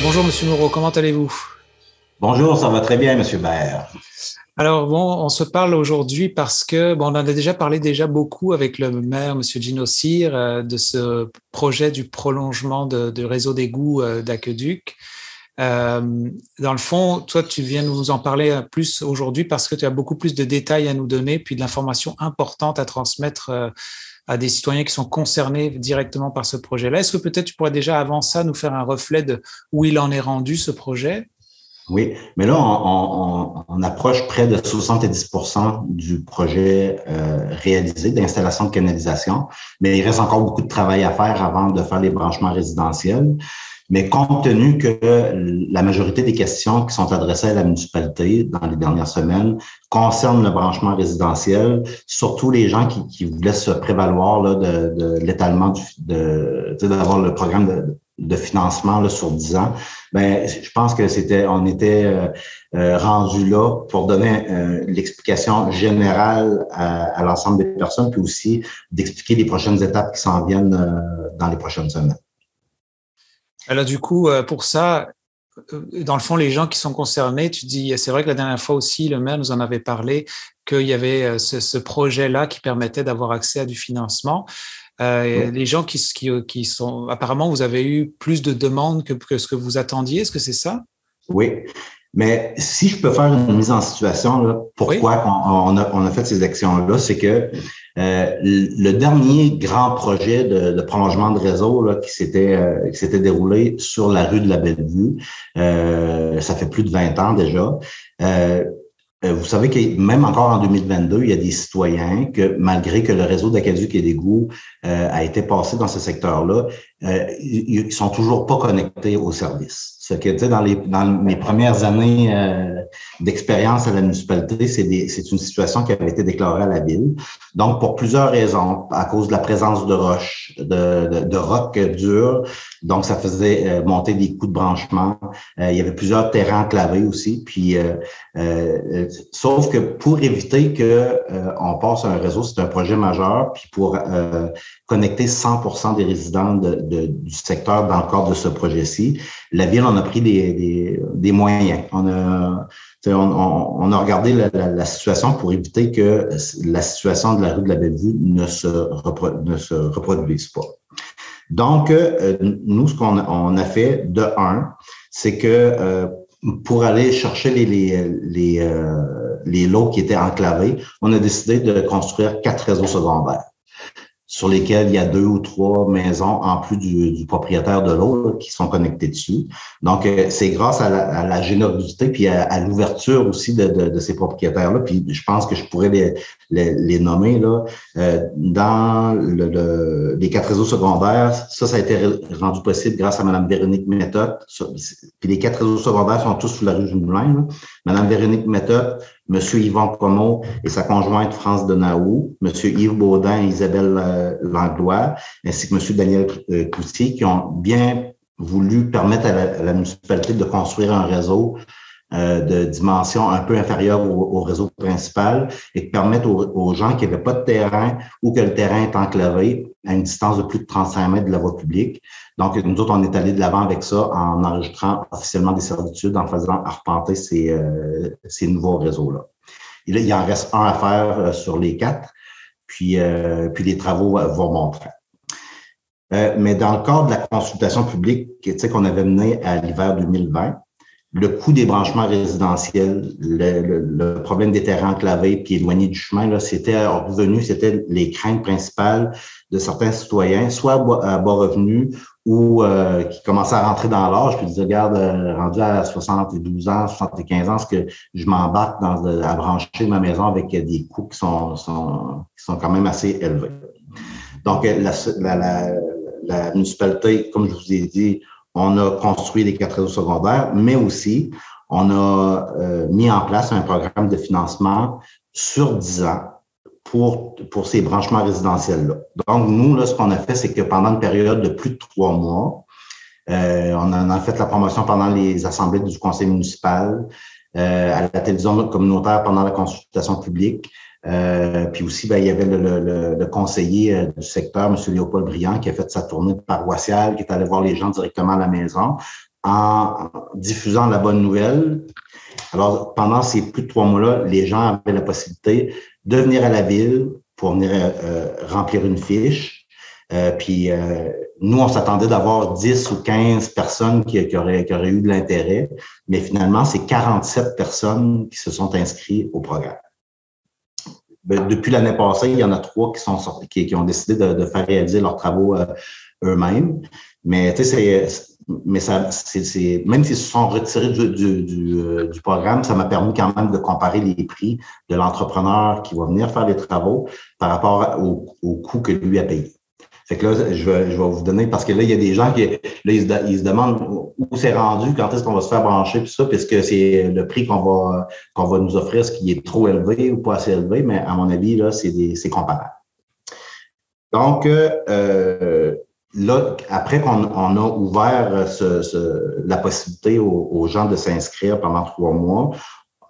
Bonjour Monsieur Moreau, comment allez-vous? Bonjour, ça va très bien, Monsieur Baer. Alors bon, on se parle aujourd'hui parce que on en a déjà parlé beaucoup avec le maire Monsieur Gino Cyr de ce projet du prolongement du réseau d'égouts d'Aqueduc. Dans le fond, toi, tu viens nous en parler plus aujourd'hui parce que tu as beaucoup plus de détails à nous donner, puis de l'information importante à transmettre à des citoyens qui sont concernés directement par ce projet-là. Est-ce que peut-être tu pourrais déjà avant ça nous faire un reflet de où il en est rendu ce projet? Oui, mais là, on approche près de 70% du projet réalisé d'installation de canalisation, mais il reste encore beaucoup de travail à faire avant de faire les branchements résidentiels. Mais compte tenu que la majorité des questions qui sont adressées à la municipalité dans les dernières semaines concernent le branchement résidentiel, surtout les gens qui voulaient se prévaloir là, de l'étalement d'avoir le programme de financement là, sur 10 ans, ben je pense que on était rendu là pour donner l'explication générale à l'ensemble des personnes, puis aussi d'expliquer les prochaines étapes qui s'en viennent dans les prochaines semaines. Alors du coup, pour ça, dans le fond, les gens qui sont concernés, tu dis, c'est vrai que la dernière fois aussi, le maire nous en avait parlé, qu'il y avait ce projet-là qui permettait d'avoir accès à du financement. Oui. Les gens qui sont, apparemment, vous avez eu plus de demandes que ce que vous attendiez. Est-ce que c'est ça? Oui. Mais si je peux faire une mise en situation, là, pourquoi Oui. on a fait ces actions-là, c'est que le dernier grand projet de prolongement de réseau là, qui s'était déroulé sur la rue de la Bellevue, ça fait plus de 20 ans déjà. Vous savez que même encore en 2022, il y a des citoyens que, malgré que le réseau d'Aqueduc et d'égouts a été passé dans ce secteur-là, ils sont toujours pas connectés au service. Ce que, tu sais, dans mes premières années d'expérience à la municipalité, c'est une situation qui avait été déclarée à la ville. Donc, pour plusieurs raisons, à cause de la présence de roches, de rocs durs, donc ça faisait monter des coûts de branchement. Il y avait plusieurs terrains enclavés aussi. Puis, sauf que pour éviter que on passe à un réseau, c'est un projet majeur, puis pour connecter 100% des résidents du secteur dans le cadre de ce projet-ci, la ville en a pris des moyens. On a regardé la situation pour éviter que la situation de la rue de la Bellevue ne se reproduise pas. Donc, nous, ce qu'on a fait de un, c'est que pour aller chercher les lots qui étaient enclavés, on a décidé de construire 4 réseaux secondaires sur lesquels il y a 2 ou 3 maisons en plus du propriétaire de l'eau qui sont connectées dessus. Donc, c'est grâce à la générosité puis à l'ouverture aussi de ces propriétaires-là. Puis, je pense que je pourrais les nommer là. Dans les 4 réseaux secondaires, ça a été rendu possible grâce à Mme Véronique Méthode. Puis les 4 réseaux secondaires sont tous sous la rue du Moulin. Mme Véronique Méthode, M. Yvon Comeau et sa conjointe France Denaou, M. Yves Baudin et Isabelle Langlois, ainsi que M. Daniel Cloutier, qui ont bien voulu permettre à la municipalité de construire un réseau de dimension un peu inférieure au réseau principal et de permettre aux gens qui n'avaient pas de terrain ou que le terrain est enclavé à une distance de plus de 35 mètres de la voie publique. Donc, nous autres, on est allés de l'avant avec ça en enregistrant officiellement des servitudes, en faisant arpenter ces nouveaux réseaux-là. Et là, il en reste un à faire sur les 4, puis les travaux vont montrer. Mais dans le cadre de la consultation publique qu'on avait menée à l'hiver 2020, le coût des branchements résidentiels, le problème des terrains enclavés puis éloignés du chemin, là, c'était les craintes principales de certains citoyens, soit à bas revenus ou qui commençaient à rentrer dans l'âge, puis ils disaient, regarde, rendu à 72 ans, 75 ans, est-ce que je m'embarque à brancher ma maison avec des coûts qui sont quand même assez élevés. Donc, la municipalité, comme je vous ai dit, on a construit les 4 réseaux secondaires, mais aussi, on a mis en place un programme de financement sur 10 ans pour ces branchements résidentiels-là. Donc, nous, là, ce qu'on a fait, c'est que pendant une période de plus de 3 mois, on en a fait la promotion pendant les assemblées du conseil municipal, à la télévision communautaire pendant la consultation publique. Puis aussi, il y avait le conseiller du secteur, M. Léopold Briand, qui a fait sa tournée paroissiale, qui est allé voir les gens directement à la maison en diffusant la bonne nouvelle. Alors, pendant ces plus de 3 mois-là, les gens avaient la possibilité de venir à la ville pour venir remplir une fiche. Puis nous, on s'attendait d'avoir 10 ou 15 personnes qui auraient eu de l'intérêt, mais finalement, c'est 47 personnes qui se sont inscrites au programme. Depuis l'année passée, il y en a 3 qui sont sortis, qui ont décidé de faire réaliser leurs travaux eux-mêmes. Mais tu sais, même s'ils se sont retirés du programme, ça m'a permis quand même de comparer les prix de l'entrepreneur qui va venir faire les travaux par rapport au coût que lui a payé. Fait que là, je vais vous donner, parce que là, il y a des gens qui là, ils se demandent où c'est rendu, quand est-ce qu'on va se faire brancher, tout ça, puisque c'est le prix qu'on va nous offrir, ce qui est trop élevé ou pas assez élevé, mais à mon avis, là, c'est comparable. Donc, là, après qu'on a ouvert la possibilité aux gens de s'inscrire pendant 3 mois,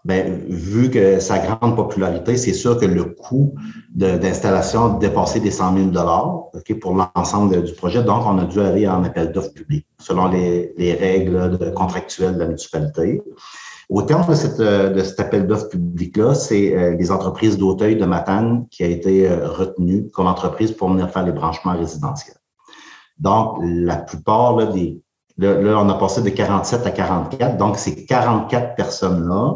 ben, vu que sa grande popularité, c'est sûr que le coût d'installation dépassait les 100 000 $, pour l'ensemble du projet. Donc, on a dû aller en appel d'offres public, selon les règles contractuelles de la municipalité. Au terme de cet appel d'offres public-là, c'est les entreprises d'Auteuil de Matane qui a été retenue comme entreprise pour venir faire les branchements résidentiels. Donc, la plupart là, on a passé de 47 à 44. Donc, ces 44 personnes-là,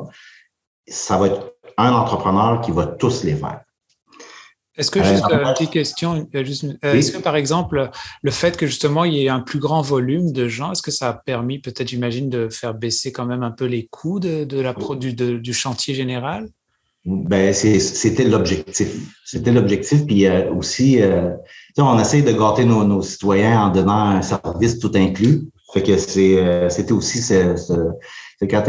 ça va être un entrepreneur qui va tous les faire. Est-ce que, juste une petite question, est-ce que par exemple, le fait que justement il y ait un plus grand volume de gens, est-ce que ça a permis peut-être, j'imagine, de faire baisser quand même un peu les coûts du chantier général? Ben, c'était l'objectif. C'était l'objectif. Puis aussi, on essaie de gâter nos citoyens en donnant un service tout inclus. Fait que c'était aussi quand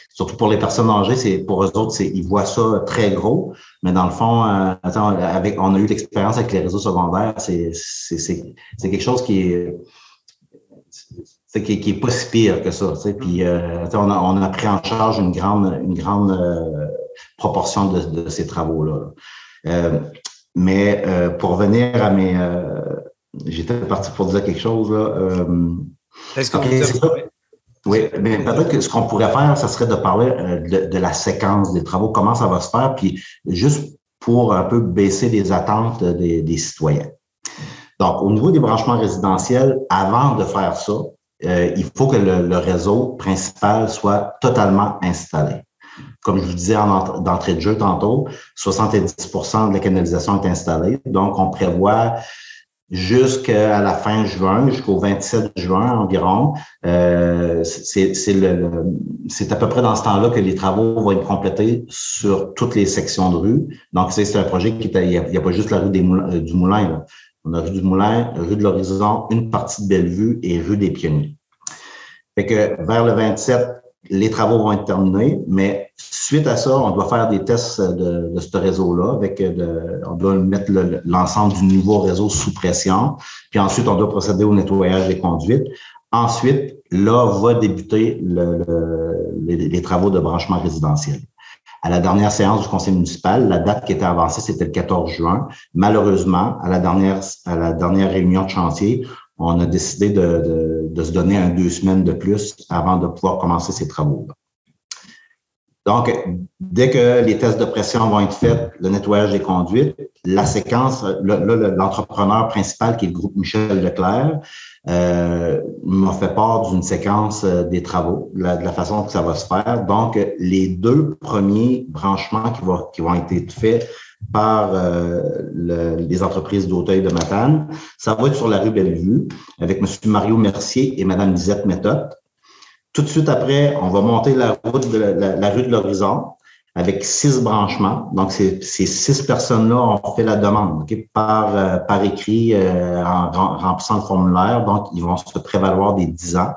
surtout pour les personnes âgées, pour eux autres, ils voient ça très gros, mais dans le fond, on a eu l'expérience avec les réseaux secondaires, c'est quelque chose qui est pas si pire que ça. Puis on a pris en charge une grande proportion de ces travaux-là. Mais pour revenir à mes j'étais parti pour dire quelque chose là. Est-ce que oui, mais peut-être que ce qu'on pourrait faire, ça serait de parler de la séquence des travaux, comment ça va se faire, puis juste pour un peu baisser les attentes des citoyens. Donc, au niveau des branchements résidentiels, avant de faire ça, il faut que le réseau principal soit totalement installé. Comme je vous disais d'entrée de jeu tantôt, 70% de la canalisation est installée. Donc, on prévoit jusqu'à la fin juin, jusqu'au 27 juin environ. C'est à peu près dans ce temps-là que les travaux vont être complétés sur toutes les sections de rue. Donc, c'est un projet il n'y a pas juste la rue du Moulin. Là. On a rue du Moulin, rue de l'Horizon, une partie de Bellevue et rue des Pionniers. Fait que vers le 27, les travaux vont être terminés, mais suite à ça, on doit faire des tests de ce réseau-là. On doit mettre l'ensemble du nouveau réseau sous pression. Puis ensuite, on doit procéder au nettoyage des conduites. Ensuite, là, va débuter les travaux de branchement résidentiel. À la dernière séance du conseil municipal, la date qui était avancée, c'était le 14 juin. Malheureusement, à la dernière réunion de chantier, on a décidé de se donner 2 semaines de plus avant de pouvoir commencer ces travaux-là. Donc, dès que les tests de pression vont être faits, le nettoyage des conduites, la séquence, l'entrepreneur principal, qui est le groupe Michel Leclerc, m'a fait part d'une séquence des travaux, de la façon que ça va se faire. Donc, les 2 premiers branchements qui vont être faits par les entreprises d'Auteuil de Matane. Ça va être sur la rue Bellevue avec M. Mario Mercier et Mme Lisette Méthode. Tout de suite après, on va monter la rue de l'Horizon avec 6 branchements. Donc, ces 6 personnes-là ont fait la demande par écrit en remplissant le formulaire. Donc, ils vont se prévaloir des 10 ans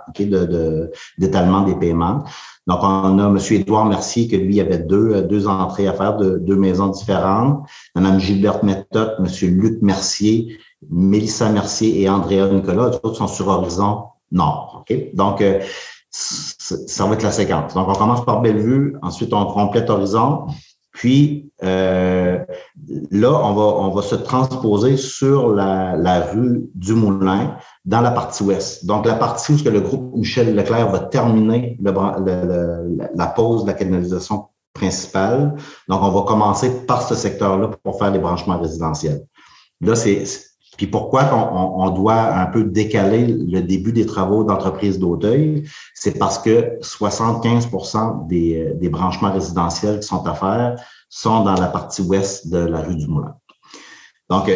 d'étalement des paiements. Donc, on a M. Édouard Mercier, que lui avait deux entrées à faire de 2 maisons différentes. Mme Gilberte Méthode, M. Luc Mercier, Mélissa Mercier et Andrea Nicolas. Les autres sont sur Horizon Nord. Donc, ça va être la séquence. Donc, on commence par Bellevue, ensuite on complète Horizon. Puis là, on va se transposer sur la rue du Moulin dans la partie ouest. Donc, la partie où le groupe Michel Leclerc va terminer la pose de la canalisation principale. Donc, on va commencer par ce secteur-là pour faire les branchements résidentiels. Là, puis pourquoi on doit un peu décaler le début des travaux d'entreprise d'Auteuil? C'est parce que 75% des branchements résidentiels qui sont à faire sont dans la partie ouest de la rue du Moulin. Donc,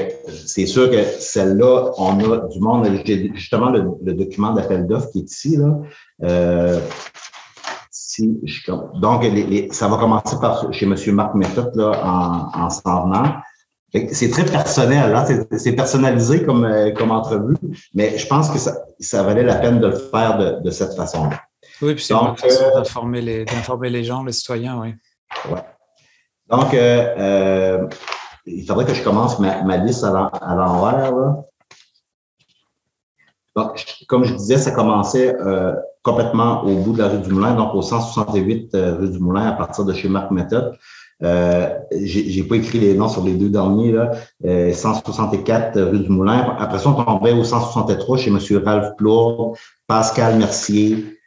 c'est sûr que celle-là, on a du monde. J'ai justement le document d'appel d'offres qui est ici, là. Donc, ça va commencer par chez M. Marc Méthode, là, en s'en venant. C'est très personnel, hein? C'est personnalisé comme entrevue, mais je pense que ça valait la peine de le faire de cette façon-là. Oui, puis c'est une façon d'informer les gens, les citoyens, oui. Ouais. Donc, il faudrait que je commence ma liste à l'envers, là. Donc, comme je disais, ça commençait complètement au bout de la rue du Moulin, donc au 168 rue du Moulin, à partir de chez Marc Méthode. J'ai pas écrit les noms sur les deux derniers, là. 164 rue du Moulin. Après ça, on tombait au 163 chez M. Ralph Plourde, Pascal Mercier,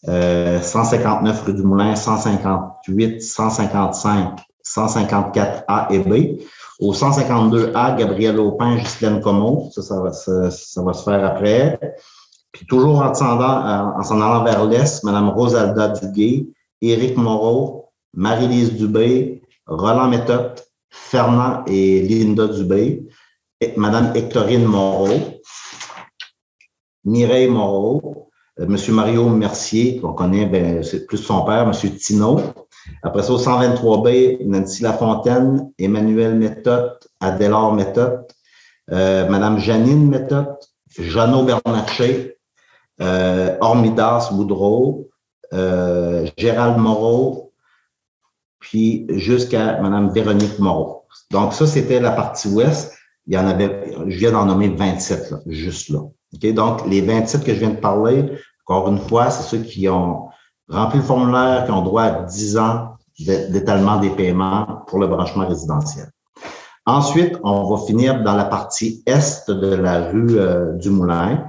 159 rue du Moulin, 158, 155, 154 A et B. Au 152A, Gabriel Aupin, Ghislaine Comeau. Ça va se faire après. Puis toujours en s'en allant vers l'est, Mme Rosalda Duguay, Éric Moreau, Marie-Lise Dubé, Roland Méthode, Fernand et Linda Dubé, Mme Hectorine Moreau, Mireille Moreau, M. Mario Mercier, qu'on connaît, c'est plus son père, M. Tino. Après ça, au 123B, Nancy Lafontaine, Emmanuel Méthode, Adélard Méthode, Mme Janine Méthode, Jeannot Bernatchez, Hormidas Boudreau, Gérald Moreau, puis jusqu'à Mme Véronique Moreau. Donc, ça, c'était la partie ouest. Il y en avait, je viens d'en nommer 27, là, juste là. Okay? Donc, les 27 que je viens de parler, encore une fois, c'est ceux qui ont rempli le formulaire, qui ont droit à 10 ans d'étalement des paiements pour le branchement résidentiel. Ensuite, on va finir dans la partie est de la rue du Moulin,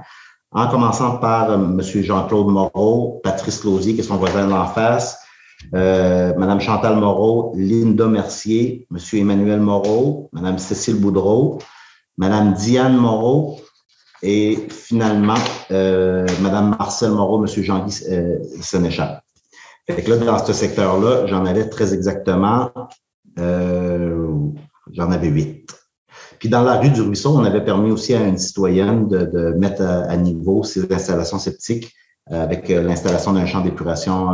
en commençant par M. Jean-Claude Moreau, Patrice Lausier, qui est son voisin d'en face, Mme Chantal Moreau, Linda Mercier, M. Emmanuel Moreau, Mme Cécile Boudreau, Mme Diane Moreau et finalement Mme Marcel Moreau, M. Jean-Guy Sénéchal. Fait que là, dans ce secteur-là, j'en avais très exactement, j'en avais 8. Puis dans la rue du Ruisseau, on avait permis aussi à une citoyenne de mettre à niveau ses installations septiques avec l'installation d'un champ d'épuration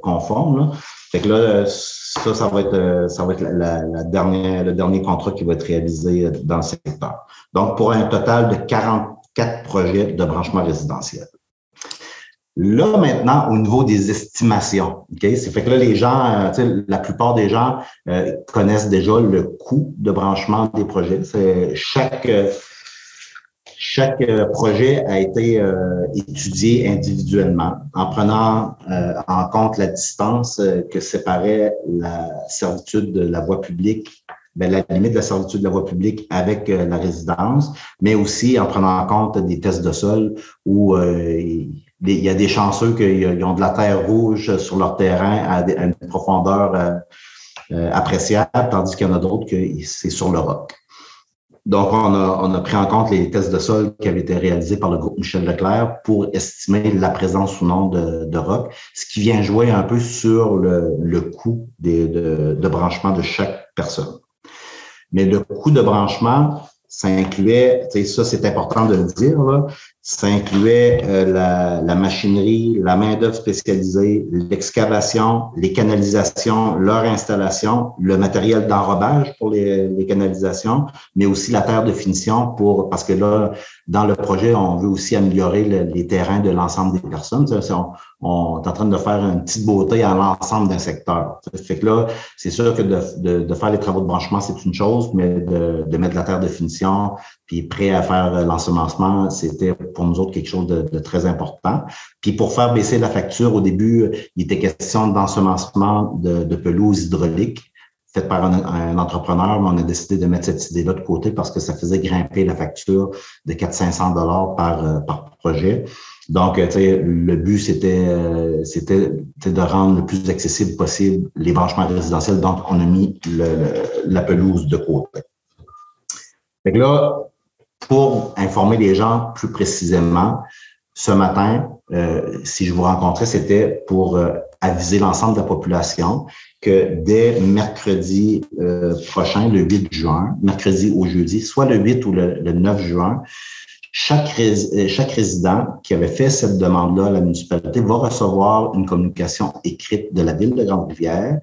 conforme. Là. Fait que là, ça va être le dernier contrat qui va être réalisé dans le secteur. Donc, pour un total de 44 projets de branchement résidentiel. Là, maintenant, au niveau des estimations, okay? C'est fait que là, les gens, la plupart des gens connaissent déjà le coût de branchement des projets. Chaque projet a été étudié individuellement en prenant en compte la distance que séparait la servitude de la voie publique, la limite de la servitude de la voie publique avec la résidence, mais aussi en prenant en compte des tests de sol où il y a des chanceux qui ont de la terre rouge sur leur terrain à une profondeur appréciable, tandis qu'il y en a d'autres que c'est sur le roc. Donc, on a pris en compte les tests de sol qui avaient été réalisés par le groupe Michel Leclerc pour estimer la présence ou non de roc, ce qui vient jouer un peu sur le coût de branchement de chaque personne. Mais le coût de branchement, ça incluait, ça c'est important de le dire, là, ça incluait la machinerie, la main-d'œuvre spécialisée, l'excavation, les canalisations, leur installation, le matériel d'enrobage pour les canalisations, mais aussi la terre de finition parce que là, dans le projet, on veut aussi améliorer les terrains de l'ensemble des personnes. On est en train de faire une petite beauté à l'ensemble d'un secteur. Ça fait que là, c'est sûr que de faire les travaux de branchement, c'est une chose, mais de mettre de la terre de finition, puis prêt à faire l'ensemencement, c'était pour nous autres quelque chose de très important. Puis pour faire baisser la facture, au début, il était question d'ensemencement de pelouse hydraulique. faite par un entrepreneur, mais on a décidé de mettre cette idée-là de côté parce que ça faisait grimper la facture de 400-500 $ par projet. Donc, le but, c'était de rendre le plus accessible possible les branchements résidentiels. Donc, on a mis la pelouse de côté. Fait que là, pour informer les gens plus précisément, ce matin, si je vous rencontrais, c'était pour aviser l'ensemble de la population que dès mercredi prochain, le 8 juin, mercredi au jeudi, soit le 8 ou le 9 juin, chaque résident qui avait fait cette demande-là à la municipalité va recevoir une communication écrite de la Ville de Grande-Rivière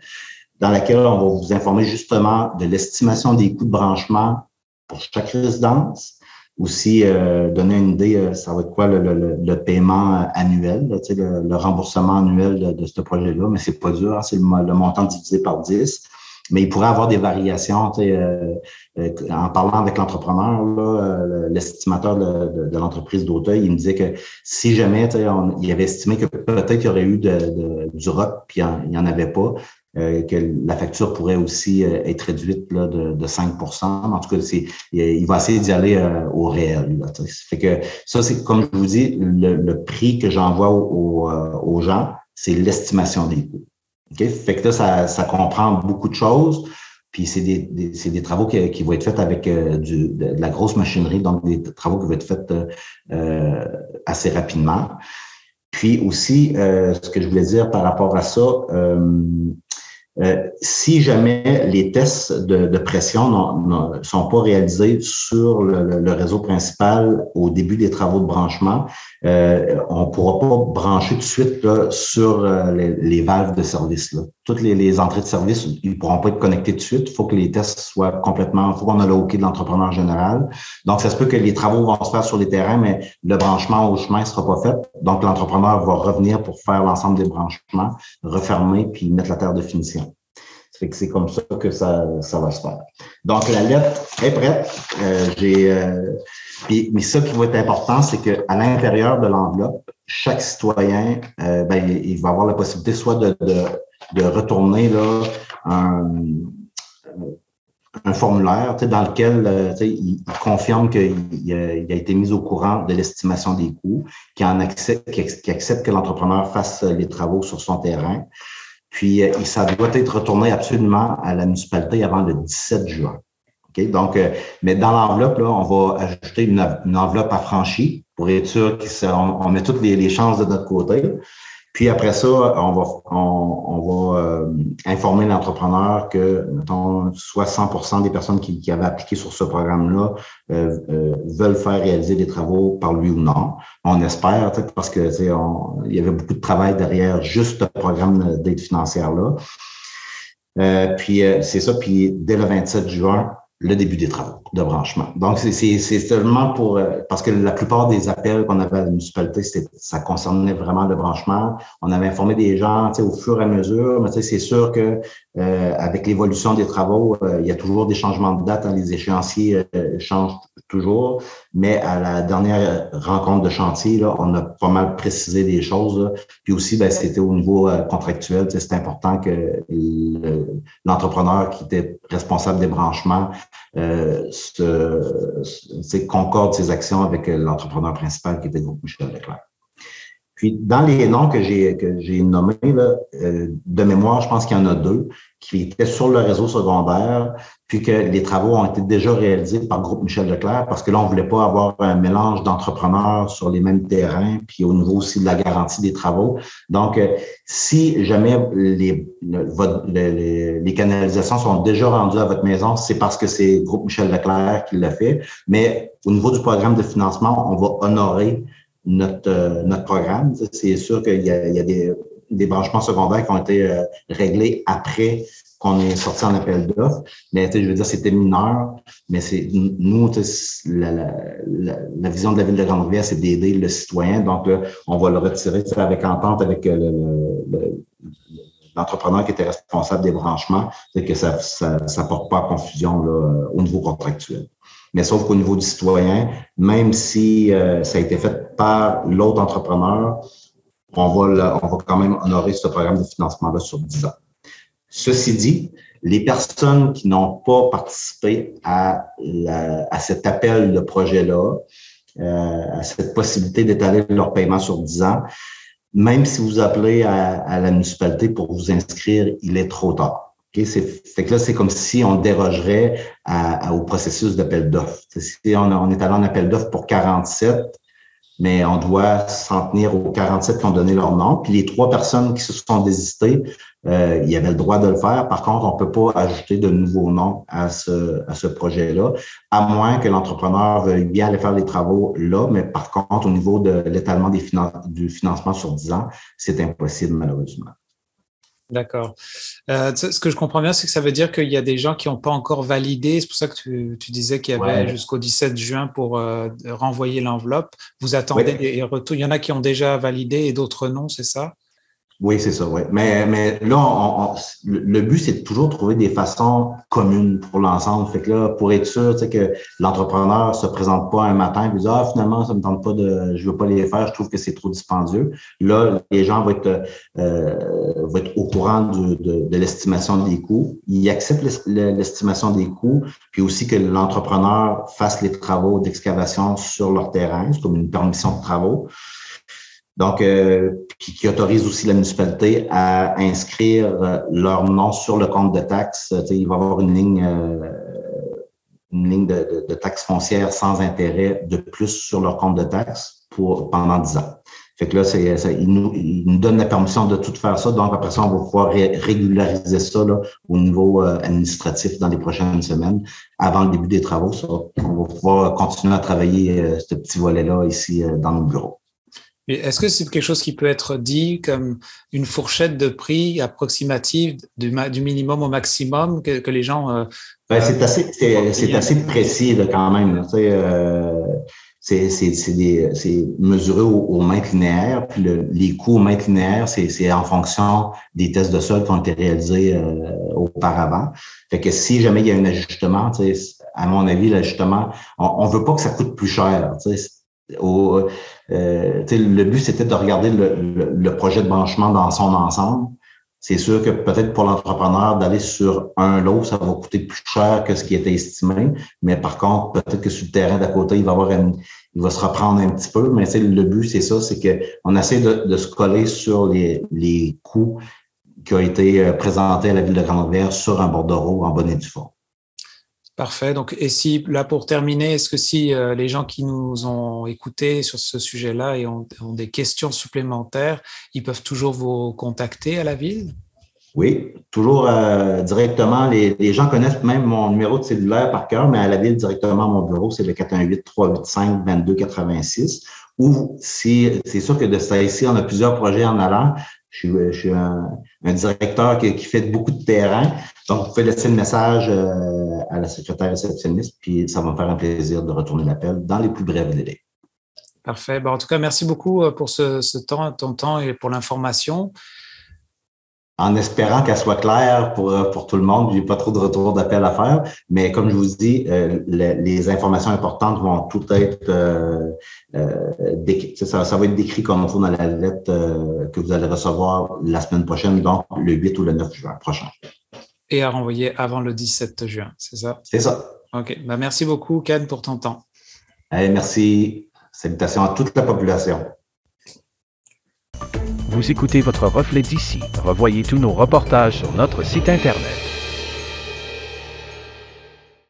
dans laquelle on va vous informer justement de l'estimation des coûts de branchement pour chaque résidence. Aussi, donner une idée, ça va être quoi le paiement annuel, là, le remboursement annuel de ce projet-là, mais c'est pas dur, hein, c'est le montant divisé par 10. Mais il pourrait avoir des variations, en parlant avec l'entrepreneur, l'estimateur de l'entreprise d'Auteuil, il me disait que si jamais il avait estimé que peut-être il y aurait eu du ROC, puis il n'y en avait pas, que la facture pourrait aussi être réduite là, de 5 %. En tout cas, il va essayer d'y aller au réel. Là, fait que ça, c'est comme je vous dis, le prix que j'envoie aux gens, c'est l'estimation des coûts. Okay? Fait que là, ça comprend beaucoup de choses. Puis c'est des travaux qui vont être faits avec de la grosse machinerie, donc des travaux qui vont être faits assez rapidement. Puis aussi, ce que je voulais dire par rapport à ça, si jamais les tests de pression ne sont pas réalisés sur le réseau principal au début des travaux de branchement, on ne pourra pas brancher tout de suite là, sur les valves de service. Là. Toutes les entrées de service, ils ne pourront pas être connectés tout de suite. Il faut que les tests soient complètement, il faut qu'on ait le OK de l'entrepreneur général. Donc, ça se peut que les travaux vont se faire sur les terrains, mais le branchement au chemin ne sera pas fait. Donc, l'entrepreneur va revenir pour faire l'ensemble des branchements, refermer puis mettre la terre de finition. Fait que c'est comme ça que ça va se faire. Donc, la lettre est prête. Mais ça qui va être important, c'est qu'à l'intérieur de l'enveloppe, chaque citoyen, il va avoir la possibilité soit de retourner là, un formulaire dans lequel il confirme qu'il a été mis au courant de l'estimation des coûts, qui accepte que l'entrepreneur fasse les travaux sur son terrain. Puis, ça doit être retourné absolument à la municipalité avant le 17 juin. Okay? Donc, mais dans l'enveloppe, là, on va ajouter une enveloppe affranchie pour être sûr qu'on met toutes les chances de notre côté. Puis après ça, on va informer l'entrepreneur que, mettons, 60% des personnes qui avaient appliqué sur ce programme-là veulent faire réaliser des travaux par lui ou non. On espère, parce que il y avait beaucoup de travail derrière juste le programme d'aide financière-là. Puis c'est ça, puis dès le 27 juin, le début des travaux de branchement. Donc, c'est seulement pour... parce que la plupart des appels qu'on avait à la municipalité, ça concernait vraiment le branchement. On avait informé des gens au fur et à mesure, mais c'est sûr que avec l'évolution des travaux, il y a toujours des changements de date. Hein, les échéanciers changent toujours, mais à la dernière rencontre de chantier, là, on a pas mal précisé des choses. Là. Puis aussi, c'était au niveau contractuel. C'est important que l'entrepreneur qui était responsable des branchements concorde ses actions avec l'entrepreneur principal qui était le groupe Michel Leclerc. Puis, dans les noms que j'ai nommés, là, de mémoire, je pense qu'il y en a 2 qui étaient sur le réseau secondaire, puis que les travaux ont été déjà réalisés par le groupe Michel Leclerc, parce que là, on ne voulait pas avoir un mélange d'entrepreneurs sur les mêmes terrains, puis au niveau aussi de la garantie des travaux. Donc, si jamais les canalisations sont déjà rendues à votre maison, c'est parce que c'est le groupe Michel Leclerc qui l'a fait. Mais au niveau du programme de financement, on va honorer notre programme. C'est sûr qu'il y a des branchements secondaires qui ont été réglés après qu'on est sorti en appel d'offres. Mais je veux dire, c'était mineur, mais nous, la vision de la Ville de Grande-Rivière, c'est d'aider le citoyen. Donc, là, on va le retirer avec entente avec l'entrepreneur qui était responsable des branchements, c'est que ça porte pas à confusion là, au niveau contractuel. Mais sauf qu'au niveau du citoyen, même si ça a été fait par l'autre entrepreneur, on va quand même honorer ce programme de financement-là sur 10 ans. Ceci dit, les personnes qui n'ont pas participé à cet appel de projet-là, à cette possibilité d'étaler leur paiement sur 10 ans, même si vous appelez à la municipalité pour vous inscrire, il est trop tard. Okay? Fait que là, c'est comme si on dérogerait au processus d'appel d'offres. Si on est allé en appel d'offres pour 47, mais on doit s'en tenir aux 47 qui ont donné leur nom. Puis les 3 personnes qui se sont désistées, il y avait le droit de le faire. Par contre, on peut pas ajouter de nouveaux noms à ce projet-là, à moins que l'entrepreneur veuille bien aller faire les travaux là. Mais par contre, au niveau de l'étalement du financement sur 10 ans, c'est impossible, malheureusement. D'accord. Ce que je comprends bien, c'est que ça veut dire qu'il y a des gens qui n'ont pas encore validé. C'est pour ça que tu disais qu'il y avait jusqu'au 17 juin pour renvoyer l'enveloppe. Vous attendez des retours. Il y en a qui ont déjà validé et d'autres non, c'est ça? Oui, c'est ça, oui. Mais là, le but, c'est de toujours trouver des façons communes pour l'ensemble. Fait que là, pour être sûr, tu sais, que l'entrepreneur se présente pas un matin et dit, finalement, ça me tente pas je veux pas les faire, je trouve que c'est trop dispendieux. Là, les gens vont être au courant de l'estimation des coûts. Ils acceptent l'estimation des coûts, puis aussi que l'entrepreneur fasse les travaux d'excavation sur leur terrain. C'est comme une permission de travaux. Donc, qui autorise aussi la municipalité à inscrire leur nom sur le compte de taxes. Il va y avoir une ligne de taxes foncières sans intérêt de plus sur leur compte de taxes pendant 10 ans. Fait que là, ils nous donnent la permission de tout faire ça. Donc, après ça, on va pouvoir régulariser ça là, au niveau administratif dans les prochaines semaines, avant le début des travaux. Ça, on va pouvoir continuer à travailler ce petit volet-là ici dans nos bureaux. Est-ce que c'est quelque chose qui peut être dit comme une fourchette de prix approximative du minimum au maximum que les gens… c'est assez précis là, quand même. Là, c'est mesuré au mètre linéaire, puis les coûts au mètre linéaire, c'est en fonction des tests de sol qui ont été réalisés auparavant. Fait que si jamais il y a un ajustement, à mon avis, l'ajustement, on veut pas que ça coûte plus cher. Le but, c'était de regarder le projet de branchement dans son ensemble. C'est sûr que peut-être pour l'entrepreneur d'aller sur un lot, ça va coûter plus cher que ce qui était estimé. Mais par contre, peut-être que sur le terrain d'à côté, il va se reprendre un petit peu. Mais le but, c'est ça, c'est qu'on essaie de se coller sur les coûts qui ont été présentés à la Ville de Grande-Rivière sur un bordereau en bonne et due forme. Parfait. Donc, et si, là, pour terminer, est-ce que si les gens qui nous ont écoutés sur ce sujet-là et ont des questions supplémentaires, ils peuvent toujours vous contacter à la Ville? Oui, toujours directement. Les gens connaissent même mon numéro de cellulaire par cœur, mais à la Ville, directement, mon bureau, c'est le 418-385-2286. Ou si, c'est sûr que de ça ici, on a plusieurs projets en allant. Je suis un directeur qui fait beaucoup de terrain. Donc, vous pouvez laisser le message à la secrétaire réceptionniste, puis ça va me faire un plaisir de retourner l'appel dans les plus brefs délais. Parfait. En tout cas, merci beaucoup pour ton temps et pour l'information. En espérant qu'elle soit claire pour tout le monde, il n'y a pas trop de retour d'appel à faire. Mais comme je vous dis, les informations importantes vont tout être ça va être décrit comme il faut dans la lettre que vous allez recevoir la semaine prochaine, donc le 8 ou le 9 juin prochain. Et à renvoyer avant le 17 juin, c'est ça? C'est ça. OK. Merci beaucoup, Ken, pour ton temps. Merci. Salutations à toute la population. Vous écoutez votre reflet d'ici. Revoyez tous nos reportages sur notre site Internet.